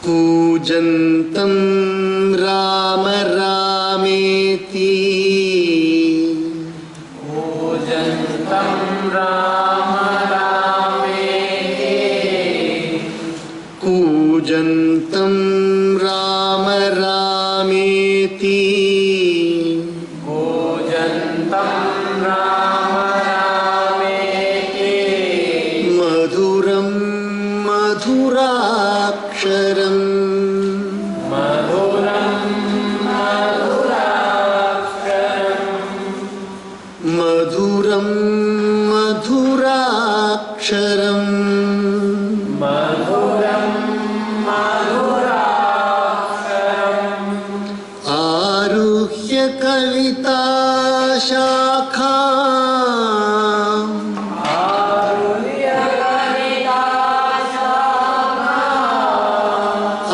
कूजन्तं राम रामेति कूजन्तं राम रामेति कूजन्तं राम रामेति कूजन्तं राम रामेति मधुरं मधुराक्षरम् मधुरं मधुराक्षरम् मधुरं मधुराक्षरम् मधुरं मधुराक्षरम् आरुह्य कविता शाखा आरुह्य कविता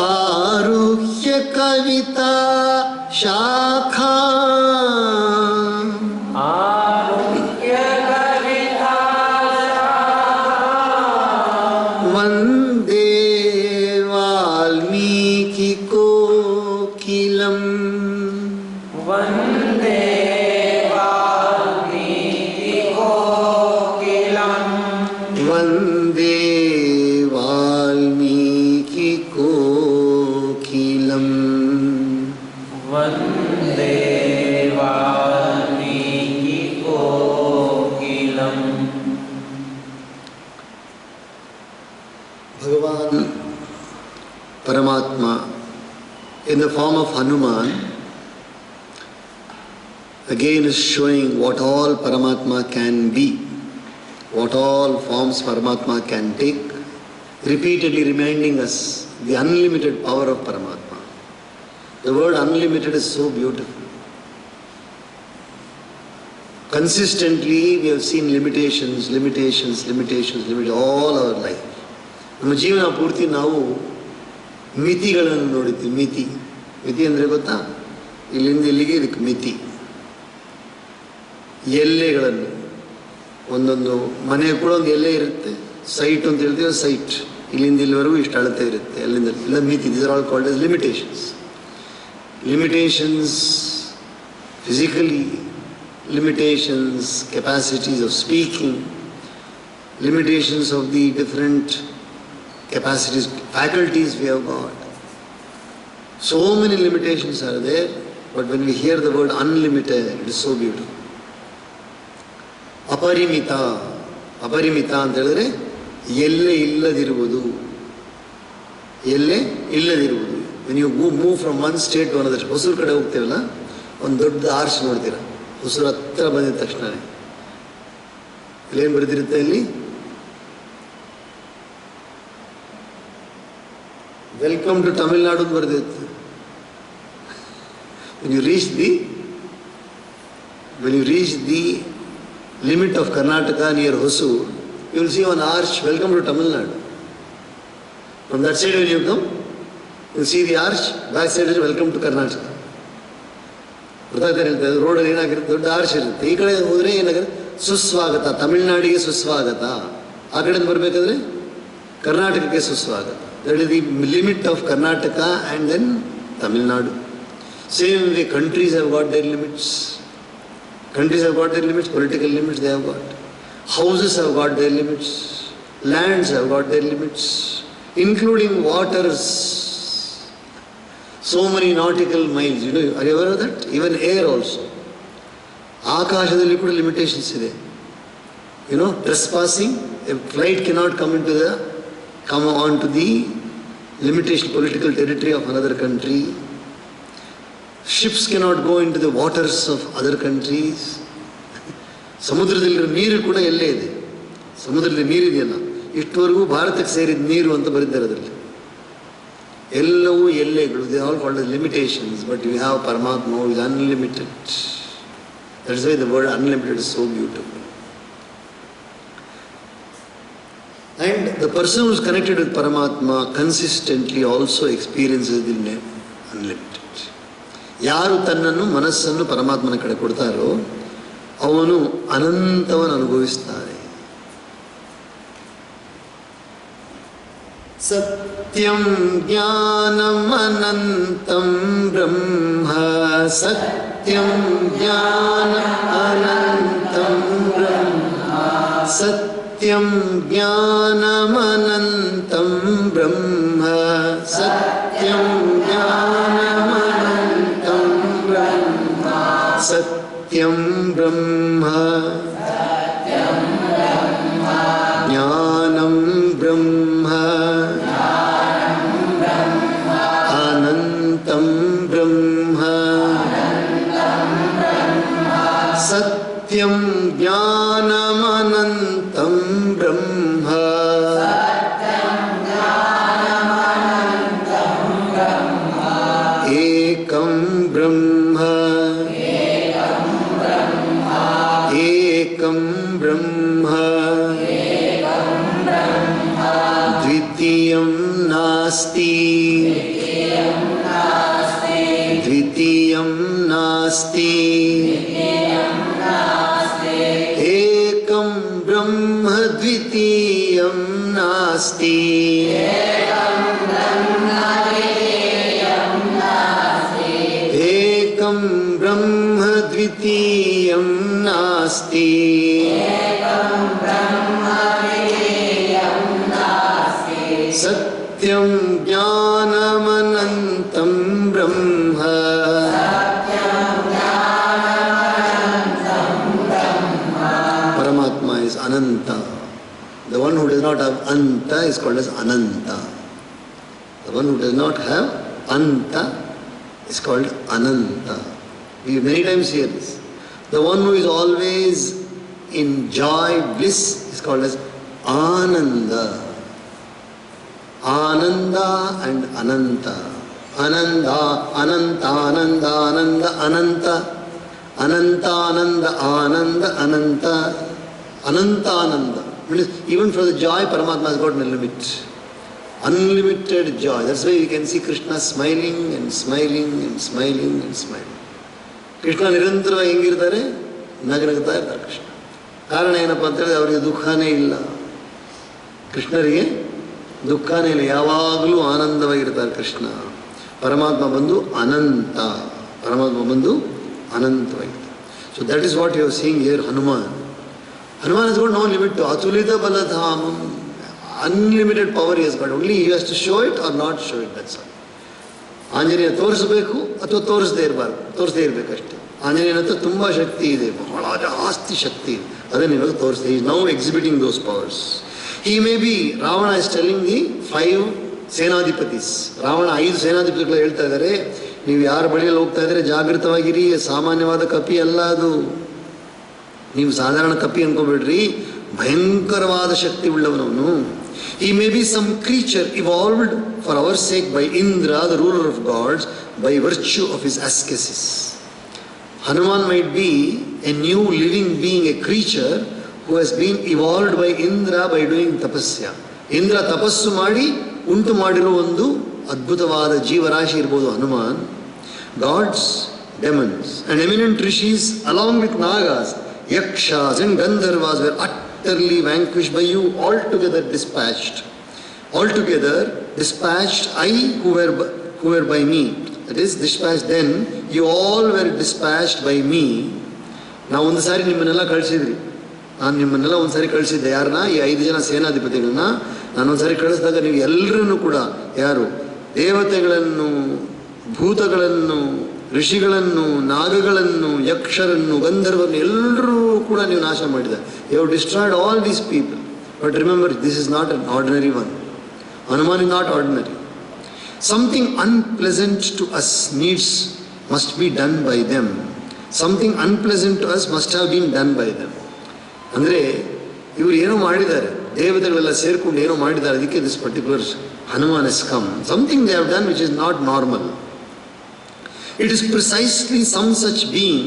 आरुह्य कविता शाखा आरुह्य कविता वन्दे वाल्मीकि कोकिलम् वन्दे वाल्मीकि कोकिलम् वन्दे वाल्मीकि कोकिलम् वन्दे Valmiki कोकिलम् Bhagavan Paramatma in the form of Hanuman again is showing what all Paramatma can be, what all forms Paramatma can take, repeatedly reminding us the unlimited power of Paramatma. The word unlimited is so beautiful. Consistently we have seen limitations all our life. ನಮ್ಮ ಜೀವನ ಪೂರ್ತಿ ನಾವು ಮಿತಿಗಳನ್ನು ನೋಡಿದ್ವಿ. ಮಿತಿ ಅಂದರೆ ಗೊತ್ತಾ? ಇಲ್ಲಿಂದ ಇಲ್ಲಿಗೆ ಇದಕ್ಕೆ ಮಿತಿ. ಎಲ್ಲೆಗಳನ್ನು ಒಂದೊಂದು ಮನೆ ಕೂಡ ಒಂದು ಎಲ್ಲೆ ಇರುತ್ತೆ. ಸೈಟ್ ಅಂತ ಹೇಳ್ತೀವಿ, ಸೈಟ್ ಇಲ್ಲಿಂದ ಇಲ್ಲಿವರೆಗೂ ಇಷ್ಟು ಅಳತೆ ಇರುತ್ತೆ. ಅಲ್ಲಿಂದ ಇಲ್ಲ ಮಿತಿ. These are all called as limitations physically, limitations, capacities of speaking, limitations of the different capacities, faculties we have got. So many limitations are there, but when we hear the word unlimited, it is so beautiful. ಅಪರಿಮಿತ ಅಂತ ಹೇಳಿದ್ರೆ ಎಲ್ಲೇ ಇಲ್ಲದಿರುವುದು. when you move from one state to another, Hosur ಕಡೆ ಹೋಗ್ತೀವಲ್ಲ, ಒಂದು ದೊಡ್ಡ arch ನೋಡ್ತೀರ. Hosur ಹತ್ರ ಬಂದಿದ ತಕ್ಷಣ ಇಲ್ಲೇನು ಬರೆದಿರುತ್ತೆ? ಇಲ್ಲಿ ವೆಲ್ಕಮ್ ಟು ತಮಿಳ್ನಾಡು ಅಂತ ಬರೆದಿರುತ್ತೆ. when you reach the limit of Karnataka near Hosur, you will see one arch, welcome to Tamil Nadu. From that side when you come, you will see the arch, back side is welcome to Karnataka. ಗೊತ್ತಾಗ್ತಾರೆ, ರೋಡಲ್ಲಿ ಏನಾಗಿರುತ್ತೆ, ದೊಡ್ಡ arch ಇರುತ್ತೆ. ಈ ಕಡೆ ಹೋದರೆ ಏನಾಗುತ್ತೆ, ಸುಸ್ವಾಗತ, ತಮಿಳ್ನಾಡಿಗೆ ಸುಸ್ವಾಗತ. ಆ ಕಡೆಯಿಂದ ಬರಬೇಕಾದ್ರೆ ಕರ್ನಾಟಕಕ್ಕೆ ಸುಸ್ವಾಗತ. That is the limit of Karnataka and then Tamil Nadu. Same way countries have got their limits. Political limits they have got. Houses have got their limits. Lands have got their limits, including waters. So many nautical miles, are you aware of that? Even air also. ಆಕಾಶದಲ್ಲಿ ಕೂಡ limitations ಇದೆ. trespassing, a flight cannot come on to the limitation political territory of another country. Ships cannot go into the waters of other countries. ಸಮುದ್ರದಲ್ಲಿರೋ ನೀರು ಕೂಡ ಎಲ್ಲೇ ಇದೆ. ಸಮುದ್ರದಲ್ಲಿ ನೀರಿದೆಯಲ್ಲ, ಇಷ್ಟವರೆಗೂ ಭಾರತಕ್ಕೆ ಸೇರಿದ ನೀರು ಅಂತ ಬರೆದಿದ್ದಾರೆ ಅದರಲ್ಲಿ. ಎಲ್ಲವೂ ಎಲ್ಲೆಗಳು. They all called limitations, but you have ಪರಮಾತ್ಮ who is unlimited. That is why the word unlimited is so beautiful. And the person who is connected with Paramatma consistently also experiences the unlimited. ಯಾರು ತನ್ನನ್ನು ಮನಸ್ಸನ್ನು ಪರಮಾತ್ಮನ ಕಡೆ ಕೊಡ್ತಾರೋ ಅವನು ಅನಂತವನ್ನು ಅನುಭವಿಸ್ತಾನೆ. सत्यं ज्ञानमनन्तं ब्रह्म सत्यं ज्ञानमनन्तं ब्रह्म सत्यं ज्ञानमनन्तं ब्रह्म सत्यं ज्ञानमनन्तं ब्रह्म सत्यं ब्रह्म ज्ञानं ब्रह्म अनन्तं ब्रह्म सत्यं ज्ञानमनन्तं ब्रह्म एकं ब्रह्म एकं ब्रह्म द्वितीयं नास्ति द्वितीयं नास्ति एकं ब्रह्म द्वितीयं नास्ति एकं ब्रह्म द्वितीयं नास्ति सत्यं ज्ञानमनन्तं ब्रह्म Paramatma is Ananta. The one who does not have Anta is called as Ananta. The one who does not have Anta is called Ananta. We many times hear this. The one who is always in joy, bliss is called as Ananda. Ananda and Ananta. Ananda, Ananta, Ananda, Ananda, Ananta. Ananta, Ananda, Ananda, Ananta. Ananta, Ananda. Even for the joy, Paramatma has got no limit. Unlimited joy. That's why you can see Krishna smiling and smiling and smiling and smiling. Krishna ನಿರಂತರವಾಗಿ ಹೆಂಗಿರ್ತಾರೆ? ನಗನಗ್ತಾ ಇರ್ತಾರೆ ಕೃಷ್ಣ. ಕಾರಣ ಏನಪ್ಪ ಅಂತ ಹೇಳಿದ್ರೆ ಅವರಿಗೆ ದುಃಖನೇ ಇಲ್ಲ. ಕೃಷ್ಣರಿಗೆ ದುಃಖನೇ ಇಲ್ಲ, ಯಾವಾಗಲೂ ಆನಂದವಾಗಿರ್ತಾರೆ ಕೃಷ್ಣ. ಪರಮಾತ್ಮ ಬಂದು ಅನಂತ, ಪರಮಾತ್ಮ ಬಂದು ಅನಂತವಾಗಿರ್ತಾರೆ. So that is what you are seeing here Hanuman. Hanuman has got no limit to Atulita Baladhamam. Unlimited power he has got. Only he has to show it or not show it, that's all. Anjaneya ತೋರಿಸಬೇಕು ಅಥವಾ ತೋರಿಸದೇ ಇರಬಾರ್ದು, ತೋರಿಸದೇ ಇರಬೇಕಷ್ಟೇ. ಆಂಜನೇಯನ ಹತ್ರ ತುಂಬ ಶಕ್ತಿ ಇದೆ, ಬಹಳ ಜಾಸ್ತಿ ಶಕ್ತಿ ಇದೆ, ಅದನ್ನು ಇವಾಗ ತೋರಿಸ್ತಾ. Is now exhibiting those powers. He may be Ravana is telling the 5 ಸೇನಾಧಿಪತಿಸ್. ರಾವಣ 5 ಸೇನಾಧಿಪತಿಗಳು ಹೇಳ್ತಾ ಇದ್ದಾರೆ, ನೀವು ಯಾರ ಬಳಿಯಲ್ಲಿ ಹೋಗ್ತಾ ಇದ್ದಾರೆ ಜಾಗೃತವಾಗಿರಿ, ಸಾಮಾನ್ಯವಾದ ಕಪಿ ಅಲ್ಲ ಅದು. ನೀವು ಸಾಧಾರಣ ಕಪಿ ಅನ್ಕೋಬೇಡ್ರಿ, ಭಯಂಕರವಾದ ಶಕ್ತಿ ಉಳ್ಳವನವನು. He may be some creature evolved for our sake by Indra, the ruler of gods, by virtue of his ascesis. Hanuman might be a new living being, a creature who has been evolved by Indra by doing tapasya. Indra tapassu ಮಾಡಿ ಉಂಟು ಮಾಡಿರೋ ಒಂದು ಅದ್ಭುತವಾದ ಜೀವರಾಶಿ ಇರ್ಬೋದು Hanuman. Gods, demons and eminent rishis along with nagas, yakshas and gandharvas were utterly vanquished by you, altogether dispatched. Altogether dispatched I who were by me. That is dispatched then, you all were dispatched by me. ನಾವು ಒಂದು ಸಾರಿ ನಿಮ್ಮನ್ನೆಲ್ಲ ಕಳಿಸಿದ್ರಿ, ನಾನು ನಿಮ್ಮನ್ನೆಲ್ಲ ಒಂದು ಸಾರಿ ಕಳಿಸಿದ್ದೆ. ಯಾರನ್ನ? ಈ 5 ಜನ ಸೇನಾಧಿಪತಿಗಳನ್ನ ನಾನೊಂದು ಸಾರಿ ಕಳಿಸಿದಾಗ ನೀವು ಎಲ್ಲರನ್ನೂ ಕೂಡ, ಯಾರು ದೇವತೆಗಳನ್ನು, ಭೂತಗಳನ್ನು, ಋಷಿಗಳನ್ನು, ನಾಗಗಳನ್ನು, ಯಕ್ಷರನ್ನು, ಗಂಧರ್ವರನ್ನು ಎಲ್ಲರೂ ಕೂಡ ನೀವು ನಾಶ ಮಾಡಿದ್ದಾರೆ. You have destroyed all these people. But remember, this is not an ordinary one. Hanuman is not ordinary. Something unpleasant to us must be done by them. Something unpleasant to us must have been done by them. ಅಂದರೆ ಇವರು ಏನೋ ಮಾಡಿದ್ದಾರೆ, ದೇವತೆಗಳೆಲ್ಲ ಸೇರ್ಕೊಂಡು ಏನೋ ಮಾಡಿದ್ದಾರೆ, ಅದಕ್ಕೆ this particular Hanuman has come. Something they have done which is not normal. It is precisely some such being.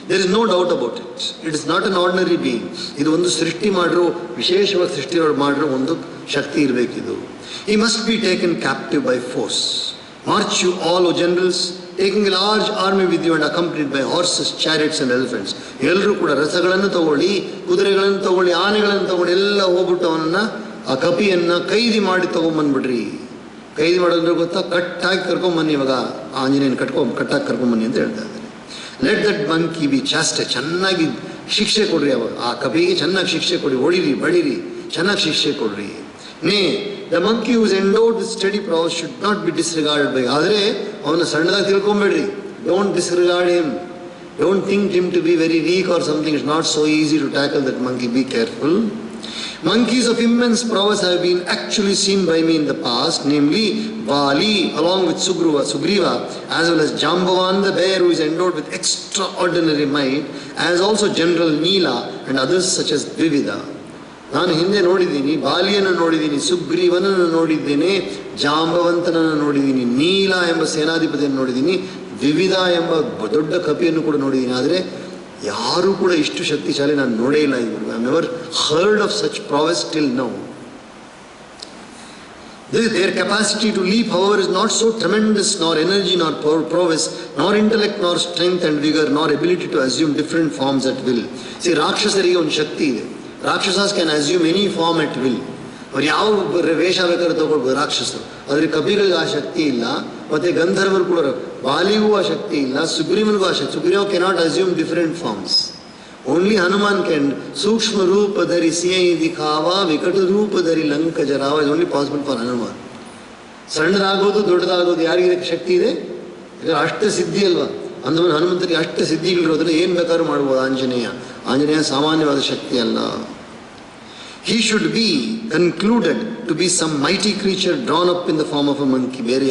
There is no doubt about it. It is not an ordinary being. ಇದು ಒಂದು ಸೃಷ್ಟಿ ಮಾಡಿರೋ, ವಿಶೇಷವಾದ ಸೃಷ್ಟಿ ಮಾಡಿರೋ ಒಂದು ಶಕ್ತಿ ಇರಬೇಕಿದು. He must be taken captive by force. March you all, O generals, taking a large army with you and accompanied by horses, chariots and elephants. ಎಲ್ಲರೂ ಕೂಡ ರಥಗಳನ್ನು ತಗೊಳ್ಳಿ, ಕುದುರೆಗಳನ್ನು ತಗೊಳ್ಳಿ, ಆನೆಗಳನ್ನು ತಗೊಳ್ಳಿ, ಎಲ್ಲ ಹೋಗ್ಬಿಟ್ಟು ಅವನನ್ನು ಆ ಕಪಿಯನ್ನು ಕೈದಿ ಮಾಡಿ ತೊಗೊಂಬಂದ್ಬಿಡ್ರಿ. ಕೈದಿ ಮಾಡೋದ್ರೆ ಗೊತ್ತಾ, ಕಟ್ಟಾಗಿ ಕರ್ಕೊಂಬನ್ನಿ, ಇವಾಗ ಆಂಜನೇಯನ ಕಟ್ಟಾಗಿ ಕರ್ಕೊಂಬನ್ನಿ ಅಂತ ಹೇಳ್ತಾ ಇದ್ದಾರೆ. ಲೆಟ್ ದಟ್ ಮಂಕಿ ಬಿ ಚಾಸ್ಟ್, ಚೆನ್ನಾಗಿ ಶಿಕ್ಷೆ ಕೊಡ್ರಿ, ಅವಾಗ ಆ ಕಪಿಗೆ ಚೆನ್ನಾಗಿ ಶಿಕ್ಷೆ ಕೊಡಿ, ಹೊಡಿರಿ ಬಡಿರಿ, ಚೆನ್ನಾಗಿ ಶಿಕ್ಷೆ ಕೊಡ್ರಿ. ನೇ the monkey whose endowed with study prowess should not be disregarded by. ಆದರೆ ಅವನ್ನ ಸಣ್ಣದಾಗಿ ತಿಳ್ಕೊಂಬೇಡ್ರಿ. Don't disregard him, don't think him to be very weak or something. It's not so easy to tackle that monkey. Be careful. Monkeys of immense prowess have been actually seen by me in the past, namely Vali along with Sugriva, as well as Jambavan the bear, who is endowed with extraordinary might, as also General Neela and others such as Dvivida. ನಾನು ಹಿಂದೆ ನೋಡಿದ್ದೀನಿ, ಬಾಲಿಯನ್ನು ನೋಡಿದ್ದೀನಿ, ಸುಗ್ರೀವನನ್ನು ನೋಡಿದ್ದೇನೆ, ಜಾಂಬವಂತನನ್ನು ನೋಡಿದ್ದೀನಿ, ನೀಲ ಎಂಬ ಸೇನಾಧಿಪತಿಯನ್ನು ನೋಡಿದ್ದೀನಿ, ವಿವಿಧ ಎಂಬ ದೊಡ್ಡ ಕಪಿಯನ್ನು ಕೂಡ ನೋಡಿದ್ದೀನಿ. ಆದರೆ ಯಾರೂ ಕೂಡ ಇಷ್ಟು ಶಕ್ತಿಶಾಲಿ ನಾನು ನೋಡೇ ಇಲ್ಲ ಇವರು. I never heard of such prowess till now. Their capacity to leap, however, is not so tremendous, nor energy, nor prowess, nor intellect, nor strength and vigor, nor ability to assume different forms at will. See, ರಾಕ್ಷಸರಿಗೆ ಒಂದು ಶಕ್ತಿ ಇದೆ. ರಾಕ್ಷಸಾಸ್ can assume any form at will. ಅವ್ರು ಯಾವ ವೇಷ ಬೇಕಾದ್ರೆ ತಗೊಳ್ಬೋದು ರಾಕ್ಷಸರು. ಆದರೆ ಕಪಿಗಳಿಗೆ ಆ ಶಕ್ತಿ ಇಲ್ಲ. ಮತ್ತು ಗಂಧರ್ವರು ಕೂಡ, ಬಾಲಿಗೂ ಆ ಶಕ್ತಿ ಇಲ್ಲ, ಸುಗ್ರೀವನಿಗೂ ಆ ಶಕ್ತಿ. Sugriva cannot assume different forms. Only Hanuman can ಸೂಕ್ಷ್ಮ ರೂಪ ಧರಿ ಸಿಯೈ ದಿಖಾವ, ವಿಕಟ ರೂಪ ಧರಿ ಲಂಕ ಜರಾವ. Is only possible for Hanuman. ಸಣ್ಣದಾಗೋದು ದೊಡ್ಡದಾಗೋದು ಯಾರಿಗೆ ಶಕ್ತಿ ಇದೆ? ಅಷ್ಟ ಸಿದ್ಧಿ ಅಲ್ವಾ. ಅಂದಮೇಲೆ ಹನುಮಂತರಿಗೆ ಅಷ್ಟ ಸಿದ್ಧಿಗಳಿರೋದ್ರೆ ಏನು ಬೇಕಾದ್ರೂ ಮಾಡ್ಬೋದು. ಆಂಜನೇಯ ಸಾಮಾನ್ಯವಾದ ಶಕ್ತಿ ಅಲ್ಲ. He should be concluded to be some mighty creature drawn up in the form of a monkey. ಬೇರೆ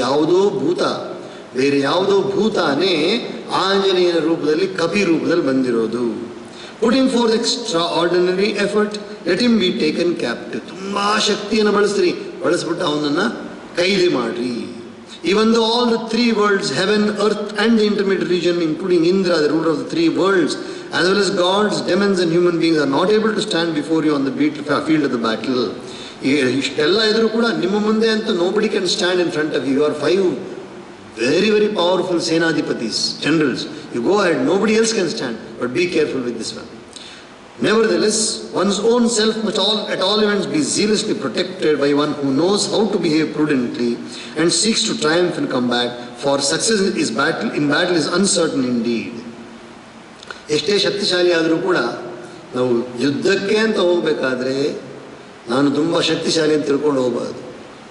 ಯಾವುದೋ ಭೂತಾನೇ ಆಂಜನೇಯನ ರೂಪದಲ್ಲಿ, ಕಪಿ ರೂಪದಲ್ಲಿ ಬಂದಿರೋದು. Putting forth extraordinary effort, let him be taken captive. ತುಂಬಾ ಶಕ್ತಿಯನ್ನು ಬಳಸ್ಬಿಟ್ಟು ಅವನನ್ನು ಕೈದಿ ಮಾಡ್ರಿ. Even though all the three worlds, heaven, earth and the intermediate region, including Indra, the ruler of the three worlds, as well as gods, demons and human beings, are not able to stand before you on the field of the battle. ಇಷ್ಟೆಲ್ಲ ಇದ್ರೂ ಕೂಡ ನಿಮ್ಮ ಮುಂದೆ ಅಂತ nobody can stand in front of you. You are 5 very, very powerful Senadhipatis, generals. You go ahead, nobody else can stand. But be careful with this one. Nevertheless, one's own self must at all events be zealously protected by one who knows how to behave prudently and seeks to triumph in combat, for success in battle is uncertain indeed. ಎಷ್ಟೇ ಶಕ್ತಿಶಾಲಿ ಆದರೂ ಕೂಡ ನಾವು ಯುದ್ಧಕ್ಕೆ ಅಂತ ಹೋಗಬೇಕಾದ್ರೆ ನಾನು ತುಂಬ ಶಕ್ತಿಶಾಲಿ ಅಂತ ತಿಳ್ಕೊಂಡು ಹೋಗಬಾರ್ದು.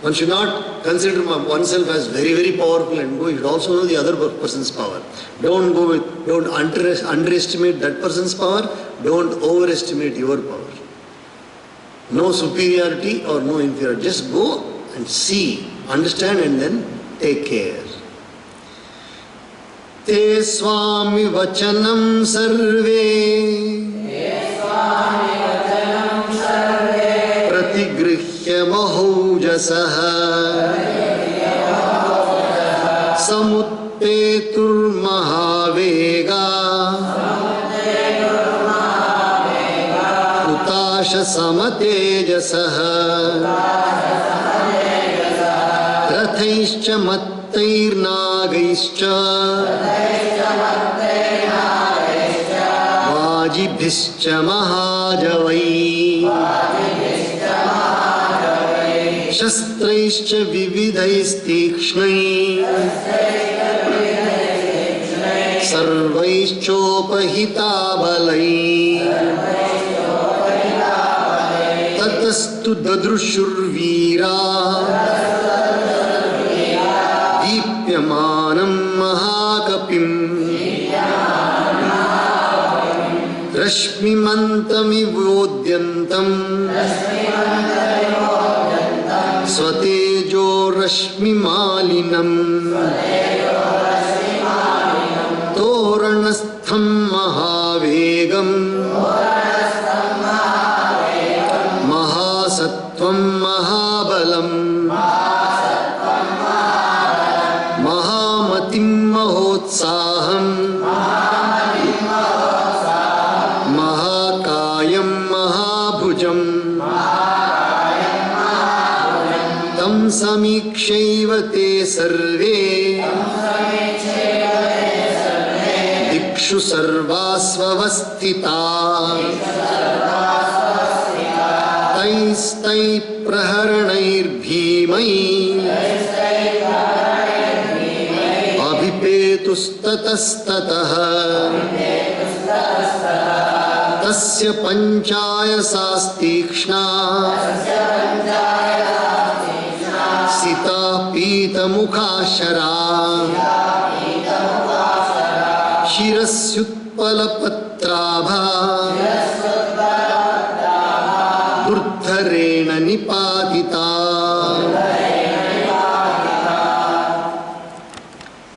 One should not consider oneself as very, very powerful and go. You should also know the other person's power. Don't underestimate that person's power. Don't overestimate your power. No superiority or no inferiority. Just go and see, understand and then take care. Te swami vachanam sarve pratigrihya mahojasah samutpetur mahavega utasha samatejasah rathaischa mattairnagaischa वाजिभिश्च महाजवै शस्त्रैश्च विविधैस्तीक्ष्णै सर्वैश्चोपहिताबलै ततस्तु ददृशुर्वीरा दीप्यमानं महाकपिम् रश्मिमन्तमिवोद्यन्तं स्वतेजो रश्मिमालिनं तोरणस्थं महावेगं महासत्त्वं महाबलं महामतिं महोत्साहं महाकायं महाभुजं तं समीक्षैव ते सर्वे दिक्षु सर्वास्वस्थिताः तैः दैस्तैः प्रहरणैर्भीमैः अभिपेतुस्ततस्ततः तस्य पञ्चायसास्तीक्ष्णा सिता पीतमुखाशरा शिरस्युत्पलपत्राभा दुर्धरेण निपातिता